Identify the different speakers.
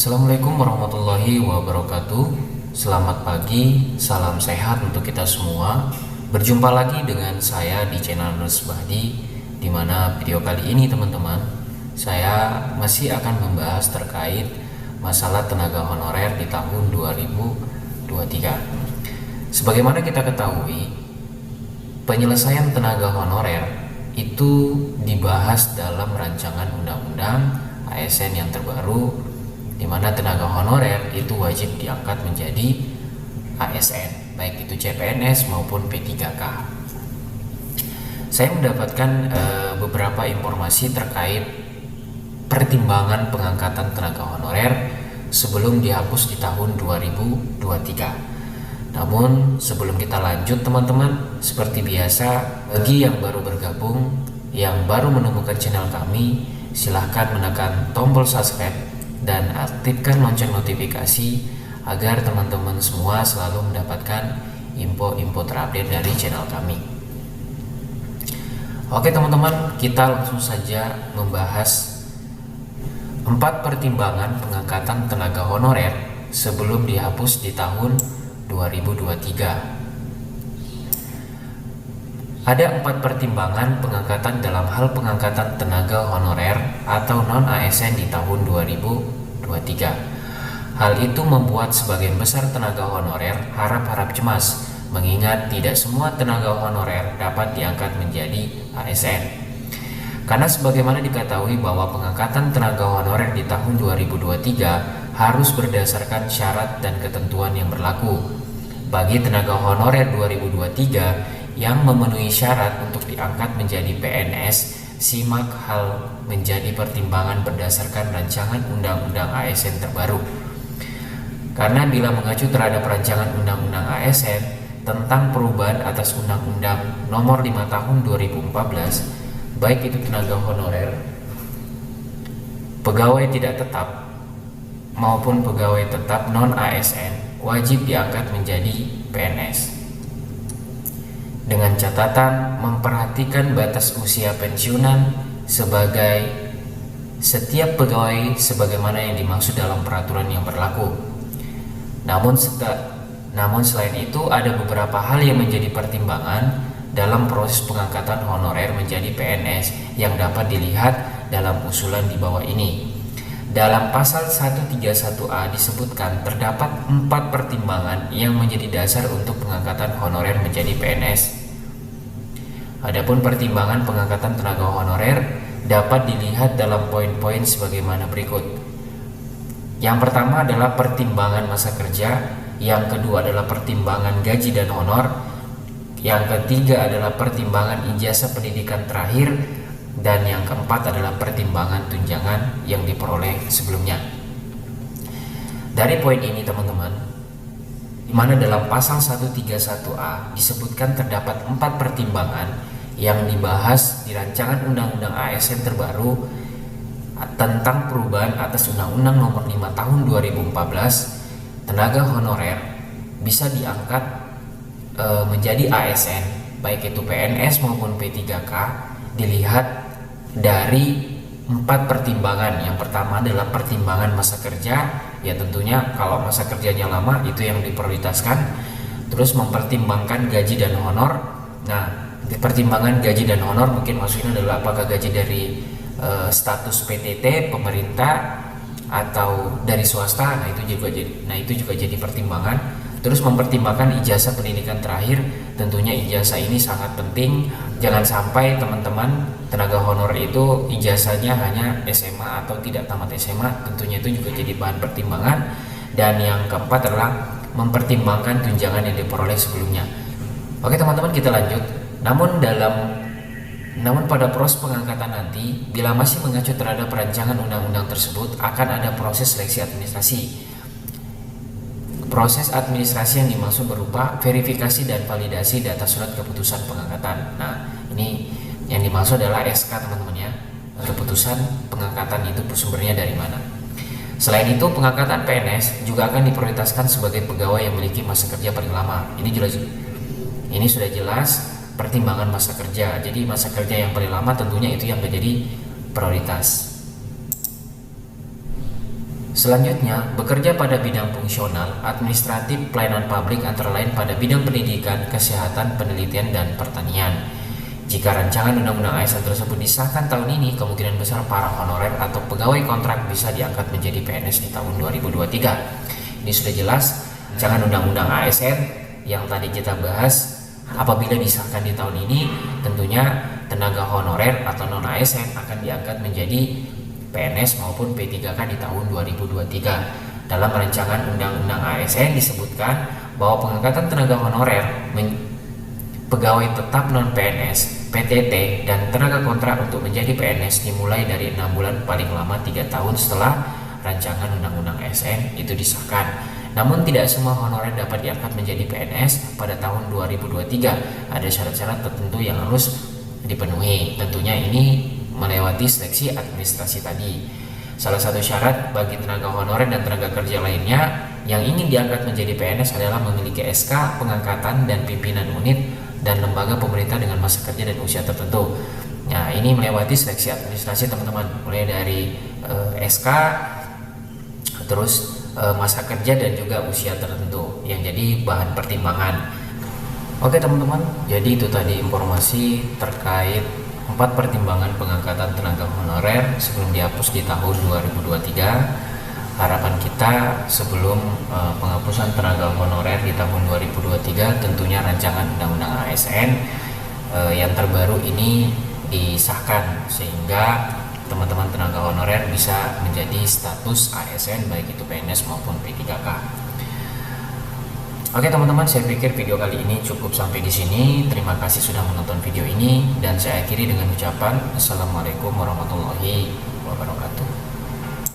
Speaker 1: Assalamualaikum warahmatullahi wabarakatuh. Selamat pagi, salam sehat untuk kita semua. Berjumpa lagi dengan saya di channel Nurs Bahdi, di mana video kali ini teman-teman, saya masih akan membahas terkait masalah tenaga honorer di tahun 2023. Sebagaimana kita ketahui, penyelesaian tenaga honorer itu dibahas dalam rancangan undang-undang ASN yang terbaru, di mana tenaga honorer itu wajib diangkat menjadi ASN, baik itu CPNS maupun P3K. Saya mendapatkan beberapa informasi terkait pertimbangan pengangkatan tenaga honorer sebelum dihapus di tahun 2023. Namun sebelum kita lanjut teman-teman, seperti biasa, bagi yang baru bergabung, yang baru menemukan channel kami, silahkan menekan tombol subscribe dan aktifkan lonceng notifikasi agar teman-teman semua selalu mendapatkan info-info terupdate dari channel kami. Oke teman-teman, kita langsung saja membahas 4 pertimbangan pengangkatan tenaga honorer sebelum dihapus di tahun 2023. Ada 4 pertimbangan pengangkatan dalam hal pengangkatan tenaga honorer atau non-ASN di tahun 2023. Hal itu membuat sebagian besar tenaga honorer harap-harap cemas, mengingat tidak semua tenaga honorer dapat diangkat menjadi ASN. Karena sebagaimana diketahui bahwa pengangkatan tenaga honorer di tahun 2023 harus berdasarkan syarat dan ketentuan yang berlaku. Bagi tenaga honorer 2023 yang memenuhi syarat untuk diangkat menjadi PNS, simak hal menjadi pertimbangan berdasarkan rancangan undang-undang ASN terbaru. Karena bila mengacu terhadap rancangan undang-undang ASN tentang perubahan atas undang-undang nomor 5 tahun 2014, baik itu tenaga honorer, pegawai tidak tetap maupun pegawai tetap non-ASN wajib diangkat menjadi PNS. Dengan catatan memperhatikan batas usia pensiunan sebagai setiap pegawai sebagaimana yang dimaksud dalam peraturan yang berlaku. Namun selain itu ada beberapa hal yang menjadi pertimbangan dalam proses pengangkatan honorer menjadi PNS yang dapat dilihat dalam usulan di bawah ini. Dalam pasal 131A disebutkan terdapat 4 pertimbangan yang menjadi dasar untuk pengangkatan honorer menjadi PNS. Adapun pertimbangan pengangkatan tenaga honorer dapat dilihat dalam poin-poin sebagaimana berikut. Yang pertama adalah pertimbangan masa kerja, yang kedua adalah pertimbangan gaji dan honor, yang ketiga adalah pertimbangan ijazah pendidikan terakhir, dan yang keempat adalah pertimbangan tunjangan yang diperoleh sebelumnya. Dari poin ini teman-teman, di mana dalam pasal 131A disebutkan terdapat 4 pertimbangan yang dibahas di rancangan undang-undang ASN terbaru tentang perubahan atas undang-undang nomor 5 tahun 2014, tenaga honorer bisa diangkat menjadi ASN, baik itu PNS maupun P3K, dilihat dari 4 pertimbangan. Yang pertama adalah pertimbangan masa kerja, ya tentunya kalau masa kerjanya lama itu yang diprioritaskan. Terus mempertimbangkan gaji dan honor. Nah, di pertimbangan gaji dan honor mungkin maksudnya adalah apakah gaji dari status PTT pemerintah atau dari swasta. Nah itu juga jadi pertimbangan. Terus mempertimbangkan ijazah pendidikan terakhir, tentunya ijazah ini sangat penting. Jangan sampai teman-teman tenaga honor itu ijazahnya hanya SMA atau tidak tamat SMA, tentunya itu juga jadi bahan pertimbangan. Dan yang keempat adalah mempertimbangkan tunjangan yang diperoleh sebelumnya. Oke teman-teman, kita lanjut. Namun pada proses pengangkatan nanti, bila masih mengacu terhadap rancangan undang-undang tersebut, akan ada proses seleksi administrasi. Proses administrasi yang dimaksud berupa verifikasi dan validasi data surat keputusan pengangkatan. Nah, ini yang dimaksud adalah SK teman-teman ya. Keputusan pengangkatan itu sumbernya dari mana. Selain itu, pengangkatan PNS juga akan diprioritaskan sebagai pegawai yang memiliki masa kerja paling lama. Ini sudah jelas pertimbangan masa kerja. Jadi masa kerja yang paling lama tentunya itu yang menjadi prioritas. Selanjutnya, bekerja pada bidang fungsional, administratif, pelayanan publik antara lain pada bidang pendidikan, kesehatan, penelitian, dan pertanian. Jika rancangan undang-undang ASN tersebut disahkan tahun ini, kemungkinan besar para honorer atau pegawai kontrak bisa diangkat menjadi PNS di tahun 2023. Ini sudah jelas, rancangan undang-undang ASN yang tadi kita bahas, apabila disahkan di tahun ini, tentunya tenaga honorer atau non-ASN akan diangkat menjadi PNS maupun P3K di tahun 2023. Dalam rancangan undang-undang ASN disebutkan bahwa pengangkatan tenaga honorer, pegawai tetap non-PNS, PTT, dan tenaga kontrak untuk menjadi PNS dimulai dari 6 bulan paling lama 3 tahun setelah rancangan undang-undang ASN itu disahkan. Namun tidak semua honorer dapat diangkat menjadi PNS pada tahun 2023. Ada syarat-syarat tertentu yang harus dipenuhi. Tentunya ini melewati seleksi administrasi tadi. Salah satu syarat bagi tenaga honorer dan tenaga kerja lainnya yang ingin diangkat menjadi PNS adalah memiliki SK pengangkatan dan pimpinan unit dan lembaga pemerintah dengan masa kerja dan usia tertentu. Nah, ini melewati seleksi administrasi teman-teman, mulai dari SK, terus masa kerja dan juga usia tertentu yang jadi bahan pertimbangan. Oke teman-teman, jadi itu tadi informasi terkait 4 pertimbangan pengangkatan tenaga honorer sebelum dihapus di tahun 2023. Harapan kita sebelum penghapusan tenaga honorer di tahun 2023, tentunya rancangan undang-undang ASN yang terbaru ini disahkan sehingga teman-teman tenaga honorer bisa menjadi status ASN baik itu PNS maupun P3K. Oke teman-teman, saya pikir video kali ini cukup sampai di sini. Terima kasih sudah menonton video ini dan saya akhiri dengan ucapan Assalamualaikum warahmatullahi wabarakatuh.